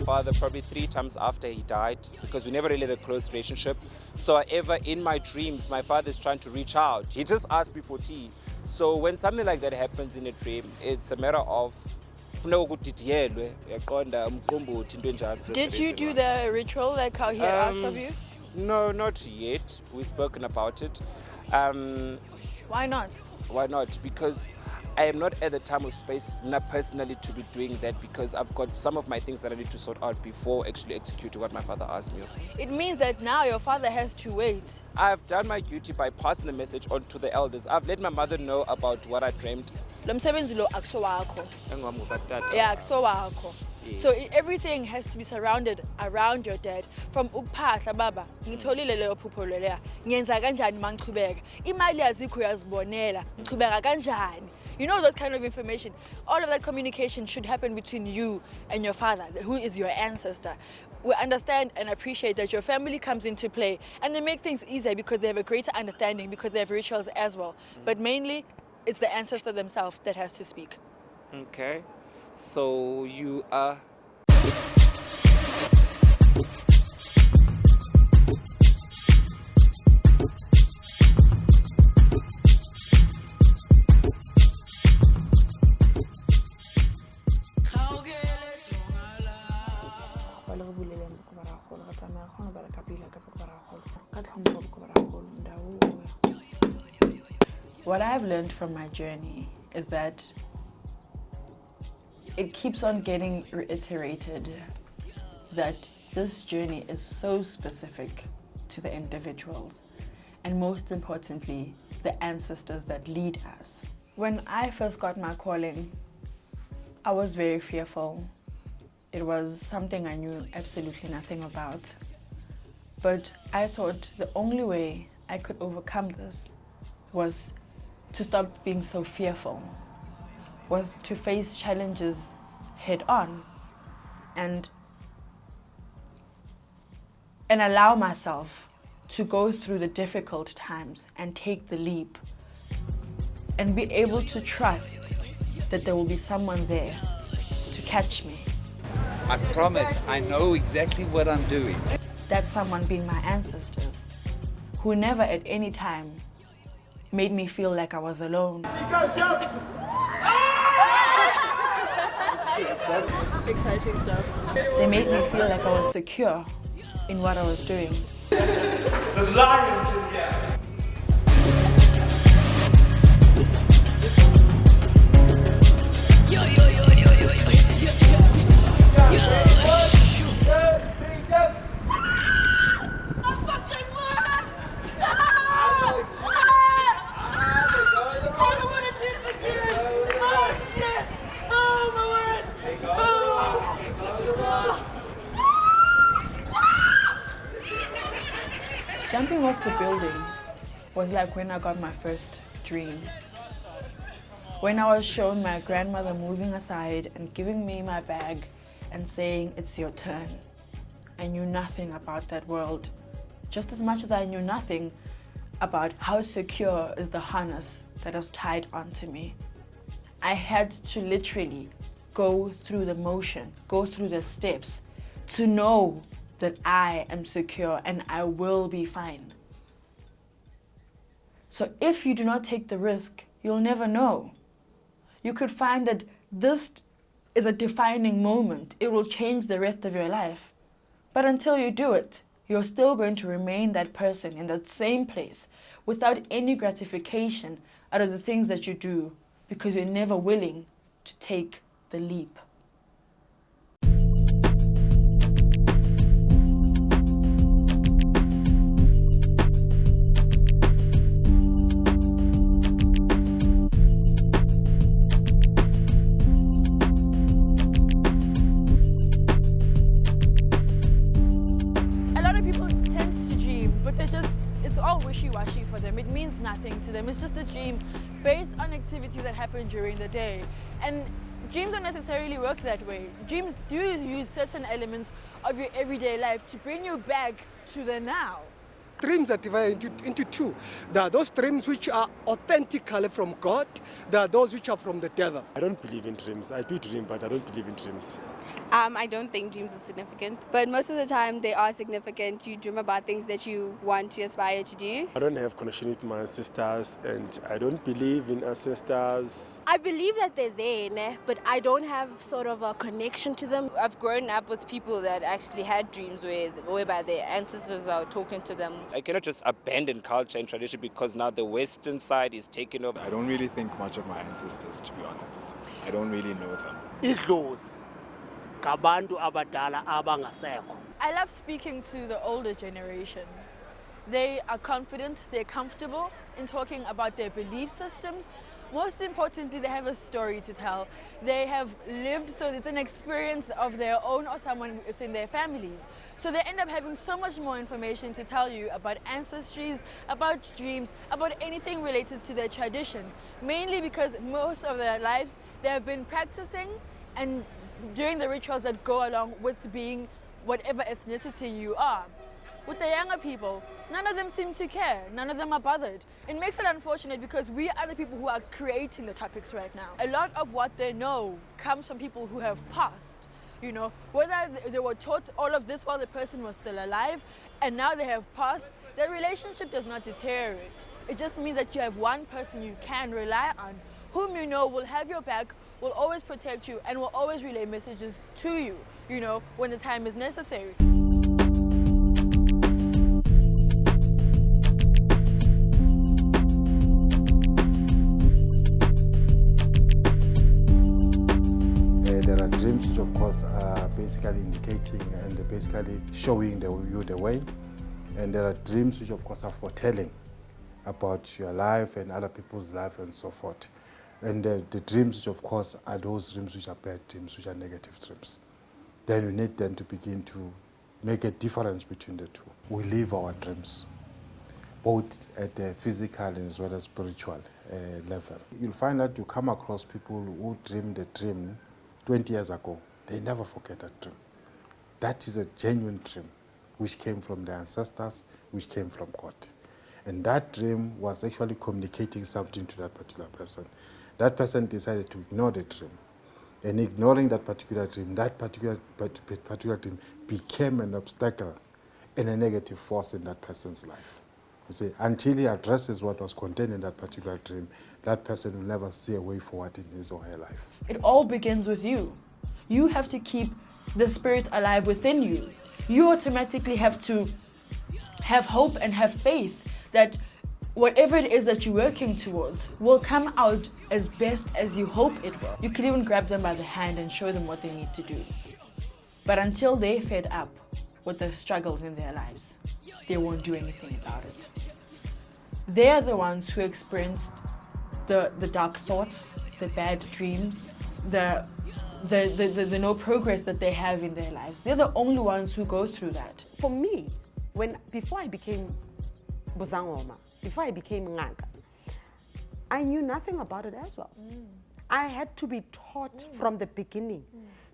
father probably 3 times after he died, because we never really had a close relationship. So ever in my dreams, my father is trying to reach out. He just asked me for tea. So when something like that happens in a dream, it's a matter of Did you do the ritual like how he had asked of you? No, not yet. We've spoken about it. Why not? Why not? Because I am not at the time or space personally to be doing that, because I've got some of my things that I need to sort out before actually executing what my father asked me of. It means that now your father has to wait. I've done my duty by passing the message on to the elders. I've let my mother know about what I dreamed. Yeah, so everything has to be surrounded around your dad. From ukphahla baba, ngitholile leyo phupho leya. Ngenza kanjani mangiqhubeka? Imali yazikho yazibonela. Ngiqhubeka kanjani? You know, those kind of information. All of that communication should happen between you and your father, who is your ancestor. We understand and appreciate that your family comes into play, and they make things easier because they have a greater understanding, because they have rituals as well. But mainly, it's the ancestor themselves that has to speak. Okay. So you are... What I've learned from my journey is that it keeps on getting reiterated that this journey is so specific to the individuals, and most importantly, the ancestors that lead us. When I first got my calling, I was very fearful. It was something I knew absolutely nothing about. But I thought the only way I could overcome this was to stop being so fearful, was to face challenges head on and allow myself to go through the difficult times and take the leap and be able to trust that there will be someone there to catch me. I promise, I know exactly what I'm doing. That someone being my ancestors, who never at any time made me feel like I was alone. Exciting stuff. They made me feel like I was secure in what I was doing. There's lions in here. Jumping off the building was like when I got my first dream. When I was shown my grandmother moving aside and giving me my bag and saying, "It's your turn." I knew nothing about that world, just as much as I knew nothing about how secure is the harness that was tied onto me. I had to literally go through the motion, go through the steps to know that I am secure and I will be fine. So if you do not take the risk, you'll never know. You could find that this is a defining moment. It will change the rest of your life. But until you do it, you're still going to remain that person in that same place without any gratification out of the things that you do, because you're never willing to take the leap. Wishy-washy for them. It means nothing to them. It's just a dream based on activities that happen during the day. And dreams don't necessarily work that way. Dreams do use certain elements of your everyday life to bring you back to the now. dreams are divided into two. There are those dreams which are authentically from God. There are those which are from the devil. I don't believe in dreams. I do dream, but I don't believe in dreams. I don't think dreams are significant. But most of the time they are significant. You dream about things that you want to aspire to do. I don't have connection with my ancestors, and I don't believe in ancestors. I believe that they're there, but I don't have sort of a connection to them. I've grown up with people that actually had dreams whereby their ancestors are talking to them. I cannot just abandon culture and tradition because now the Western side is taking over. I don't really think much of my ancestors, to be honest. I don't really know them. Idlozi kabantu abadala abangasekho. I love speaking to the older generation. They are confident, they're comfortable in talking about their belief systems. Most importantly, they have a story to tell. They have lived, so it's an experience of their own or someone within their families. So they end up having so much more information to tell you about ancestries, about dreams, about anything related to their tradition. Mainly because most of their lives, they have been practicing and doing the rituals that go along with being whatever ethnicity you are. With the younger people, none of them seem to care. None of them are bothered. It makes it unfortunate because we are the people who are creating the topics right now. A lot of what they know comes from people who have passed. You know, whether they were taught all of this while the person was still alive and now they have passed, their relationship does not deteriorate. It just means that you have one person you can rely on, whom you know will have your back, will always protect you, and will always relay messages to you, you know, when the time is necessary. There are dreams which of course are basically indicating and basically showing you the way. And there are dreams which of course are foretelling about your life and other people's life and so forth. And the dreams which of course are those dreams which are bad dreams, which are negative dreams. Then we need then to begin to make a difference between the two. We live our dreams, both at the physical and as well as spiritual level. You'll find that you come across people who dreamed a dream 20 years ago. They never forget that dream. That is a genuine dream, which came from their ancestors, which came from God. And that dream was actually communicating something to that particular person. That person decided to ignore the dream. And ignoring that particular dream dream became an obstacle and a negative force in that person's life. You see, until he addresses what was contained in that particular dream, that person will never see a way forward in his or her life. It all begins with you. You have to keep the spirit alive within you. You automatically have to have hope and have faith that whatever it is that you're working towards will come out as best as you hope it will. You can even grab them by the hand and show them what they need to do. But until they're fed up with the struggles in their lives, they won't do anything about it. They're the ones who experienced the dark thoughts, the bad dreams, the no progress that they have in their lives. They're the only ones who go through that. For me, before I became Bozangoma, before I became Ngaka, I knew nothing about it as well. I had to be taught from the beginning,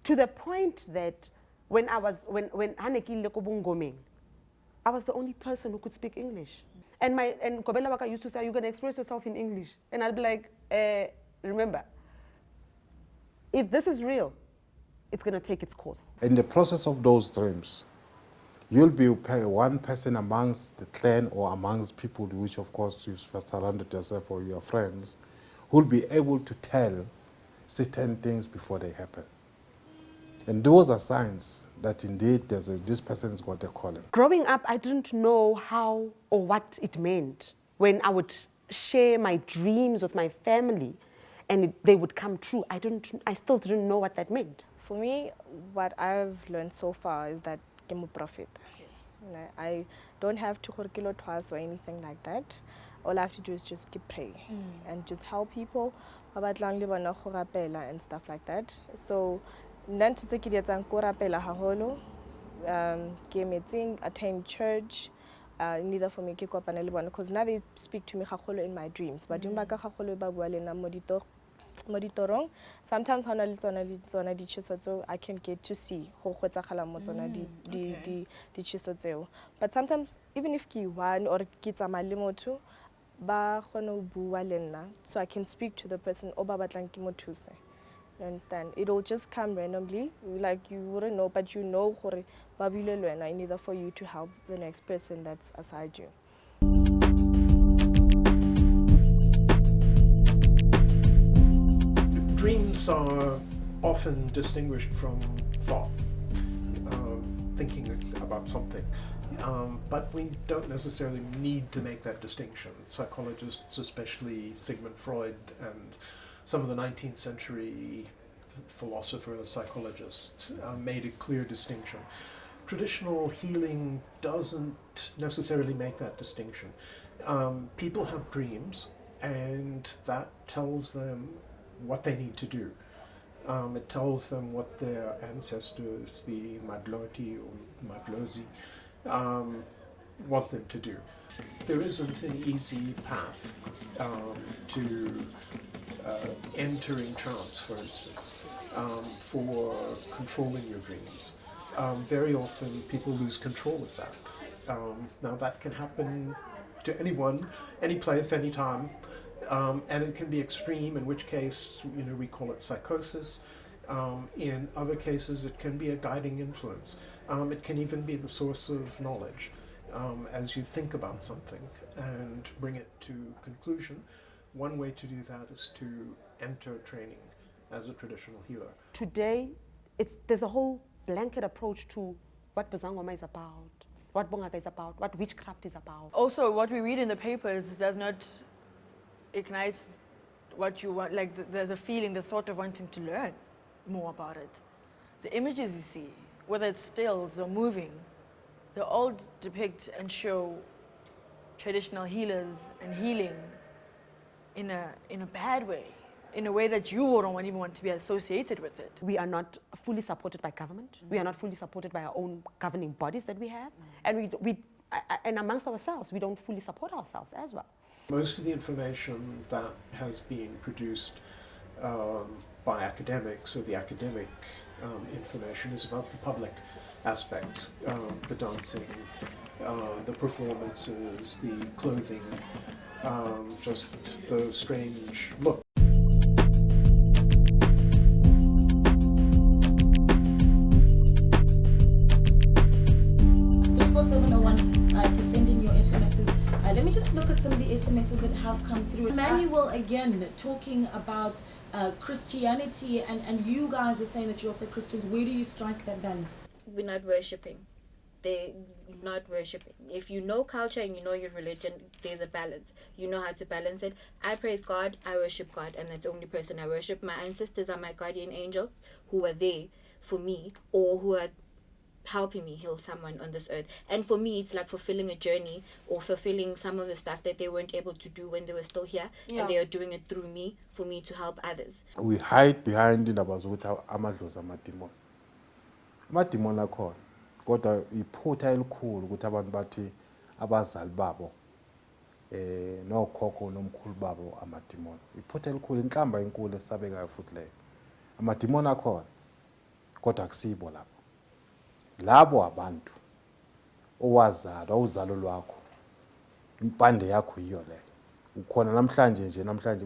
to the point that when Hanekile Kobungomeng, I was the only person who could speak English. And Kobela Waka used to say, "You're going to express yourself in English." And I'd be like, remember, if this is real, it's going to take its course. In the process of those dreams, you'll be one person amongst the clan or amongst people which of course you've surrounded yourself or your friends, who'll be able to tell certain things before they happen. And those are signs that indeed this person's got a calling. Growing up, I didn't know how or what it meant when I would share my dreams with my family and they would come true. I still didn't know what that meant. For me, what I've learned so far is that I'm a prophet. Yes. You know, I don't have to korkilo twice or anything like that. All I have to do is just keep praying and just help people and stuff like that. So, attend church, neither for me because now they speak to me in my dreams. But mo ditorong. Sometimes hona le tsona ditjheso tseo I can get to see go go tsagala mo tsona ditjheso tseo. But sometimes even if ke one or ke tsamaya le motho ba kgona ho bua le nna, so I can speak to the person o ba batlang ke mo thuse. You understand? It'll just come randomly, like you wouldn't know, but you know gore ba buile le wena in order for you to help the next person that's aside you. Dreams are often distinguished from thought, thinking about something. But we don't necessarily need to make that distinction. Psychologists, especially Sigmund Freud and some of the 19th century philosophers, psychologists, made a clear distinction. Traditional healing doesn't necessarily make that distinction. People have dreams, and that tells them what they need to do. It tells them what their ancestors, the Madloti or Madlozi, want them to do. There isn't an easy path to entering trance, for instance, for controlling your dreams. Very often people lose control of that. Now that can happen to anyone, any place, any time. And it can be extreme, in which case, we call it psychosis. In other cases, it can be a guiding influence. It can even be the source of knowledge as you think about something and bring it to conclusion. One way to do that is to enter training as a traditional healer. Today, there's a whole blanket approach to what Bozangoma is about, what Bongaka is about, what witchcraft is about. Also, what we read in the papers does not ignite what you want, like there's a feeling, the thought of wanting to learn more about it. The images you see, whether it's stills or moving, they all depict and show traditional healers and healing in a bad way, in a way that you wouldn't even want to be associated with it. We are not fully supported by government. We are not fully supported by our own governing bodies that we have. And and amongst ourselves, we don't fully support ourselves as well. Most of the information that has been produced by academics, or the academic information, is about the public aspects, the dancing, the performances, the clothing, just the strange look. To send in your SMSs. Let me just look at some of the SMSs that have come through. Emmanuel, again, talking about Christianity, and you guys were saying that you're also Christians. Where do you strike that balance? We're not worshipping. They're not worshipping. If you know culture and you know your religion, there's a balance. You know how to balance it. I praise God, I worship God, and that's the only person I worship. My ancestors are my guardian angel, who are there for me, or who are helping me heal someone on this earth. And for me, it's like fulfilling a journey, or fulfilling some of the stuff that they weren't able to do when they were still here, and they are doing it through me, for me to help others. We hide behind indaba zokuthi amadlozi amadimoni. Amadimoni akhona, kodwa iphutha elikhulu ukuthi abantu bathi abazali babo nokhokho nomkhulu babo amadimoni. Iphutha elikhulu, inhlamba enkulu esabekayo futhi leyo. Amadimoni akhona, kodwa akusibo lapho. Labo abantu owazalwa uzalo lwakho, impande yakho yiyo leyo. Ukhona namhlanje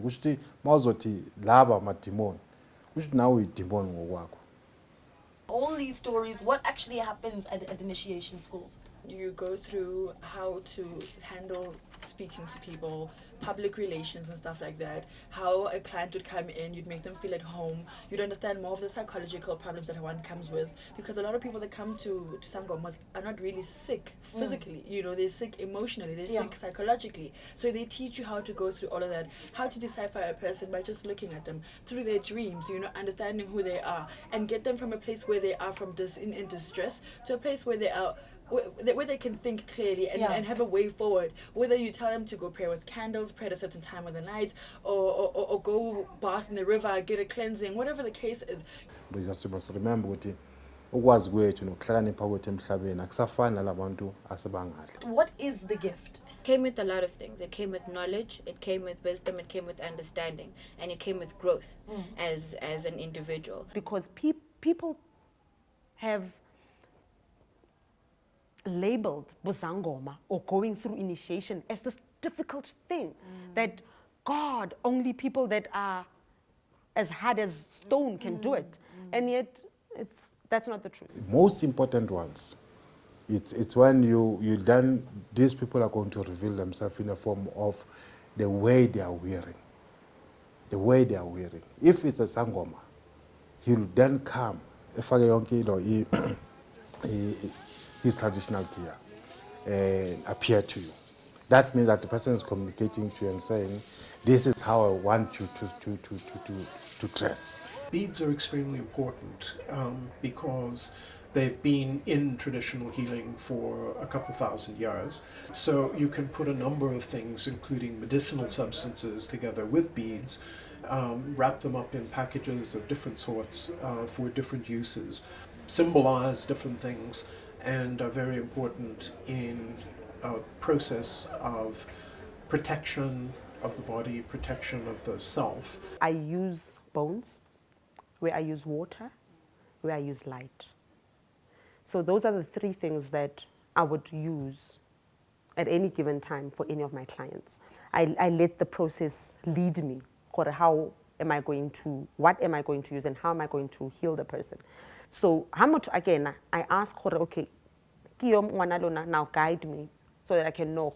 kusho ukuthi mawuzothi laba amadimoni, kusho ukuthi nawe uyidimoni ngokwakho. All these stories, what actually happens at initiation schools? You go through how to handle speaking to people, public relations and stuff like that, how a client would come in, you'd make them feel at home, you'd understand more of the psychological problems that one comes with, because a lot of people that come to Sangomas are not really sick physically, they're sick emotionally, they're sick psychologically. So they teach you how to go through all of that, how to decipher a person by just looking at them, through their dreams, understanding who they are, and get them from a place where they are in distress to a place where they are where they can think clearly and have a way forward. Whether you tell them to go pray with candles, pray at a certain time of the night, or go bath in the river, get a cleansing, whatever the case is. Because you must remember that ukwazi kwethu nokuhlakanipha kwethu emhlabeni akusafani nalabantu asebangale. What is the gift? It came with a lot of things. It came with knowledge, it came with wisdom, it came with understanding, and it came with growth as an individual. Because people have labeled Buzangoma or going through initiation as this difficult thing that God, only people that are as hard as stone can do it. And yet that's not the truth. Most important ones, it's when you then, these people are going to reveal themselves in a form of the way they are wearing. The way they are wearing. If it's a Sangoma, he'll then come, his traditional gear, and appear to you. That means that the person is communicating to you and saying, this is how I want you to dress. Beads are extremely important because they've been in traditional healing for a couple thousand years. So you can put a number of things, including medicinal substances, together with beads, wrap them up in packages of different sorts for different uses, symbolize different things, and are very important in a process of protection of the body, protection of the self. I use bones, where I use water, where I use light. So those are the three things that I would use at any given time for any of my clients. I let the process lead me. How am I going to, what am I going to use, and how am I going to heal the person? So again, I ask, okay, now guide me so that I can know.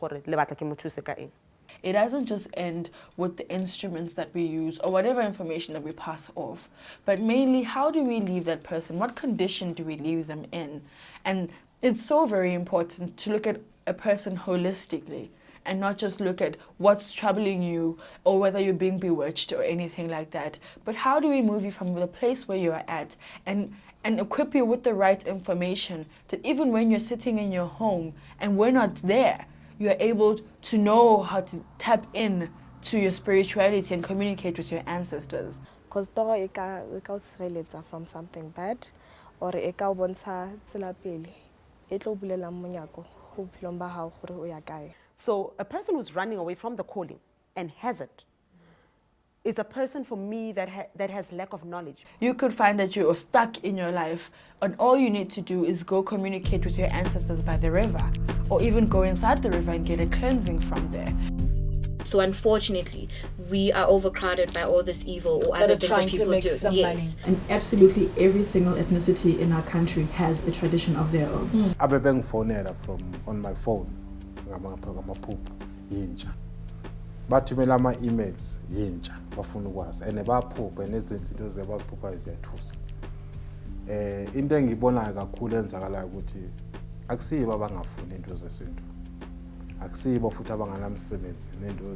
It doesn't just end with the instruments that we use or whatever information that we pass off, but mainly how do we leave that person? What condition do we leave them in? And it's so very important to look at a person holistically and not just look at what's troubling you or whether you're being bewitched or anything like that. But how do we move you from the place where you're at and equip you with the right information that even when you're sitting in your home and we're not there, you're able to know how to tap in to your spirituality and communicate with your ancestors. Because toro e ka tshireletsa from something bad or e ka bontsha tsela pele e tlo bulela monyako go bophelong ba hao gore o ya kae. So a person who's running away from the calling and has it is a person for me that has lack of knowledge. You could find that you're stuck in your life and all you need to do is go communicate with your ancestors by the river or even go inside the river and get a cleansing from there. So unfortunately, we are overcrowded by all this evil or other things that people do. Yes. And absolutely every single ethnicity in our country has a tradition of their own. I've been phoned from on my phone. Bathumela ama-emails yintsha bafuna ukwazi and bayaphupha nezinto zebaziphuphayo ziyathusa. Into engiyibonayo kakhulu enzakalayo ukuthi akusibo abangafuni into zesintu, akusibo futhi abanganamsebenzi nento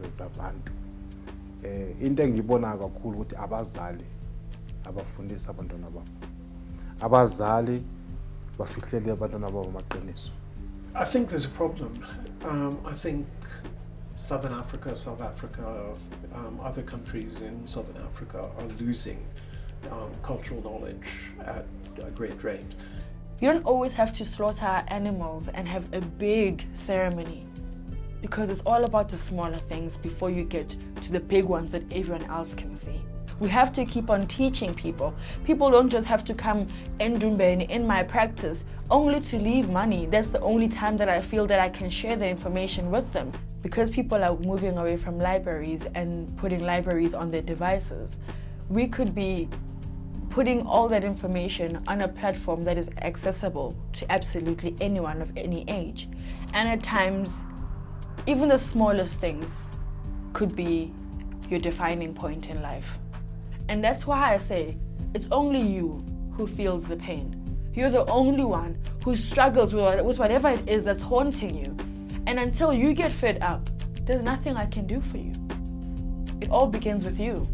zabantu. Into engiyibonayo kakhulu ukuthi abazali abafundisa abantwana babo, abazali bafihlele abantwana babo amaqiniso. I think there's a problem. I think Southern Africa, South Africa, other countries in Southern Africa are losing cultural knowledge at a great rate. You don't always have to slaughter animals and have a big ceremony because it's all about the smaller things before you get to the big ones that everyone else can see. We have to keep on teaching people. People don't just have to come endumbeni in my practice only to leave money. That's the only time that I feel that I can share the information with them. Because people are moving away from libraries and putting libraries on their devices, we could be putting all that information on a platform that is accessible to absolutely anyone of any age. And at times, even the smallest things could be your defining point in life. And that's why I say, it's only you who feels the pain. You're the only one who struggles with whatever it is that's haunting you. And until you get fed up, there's nothing I can do for you. It all begins with you.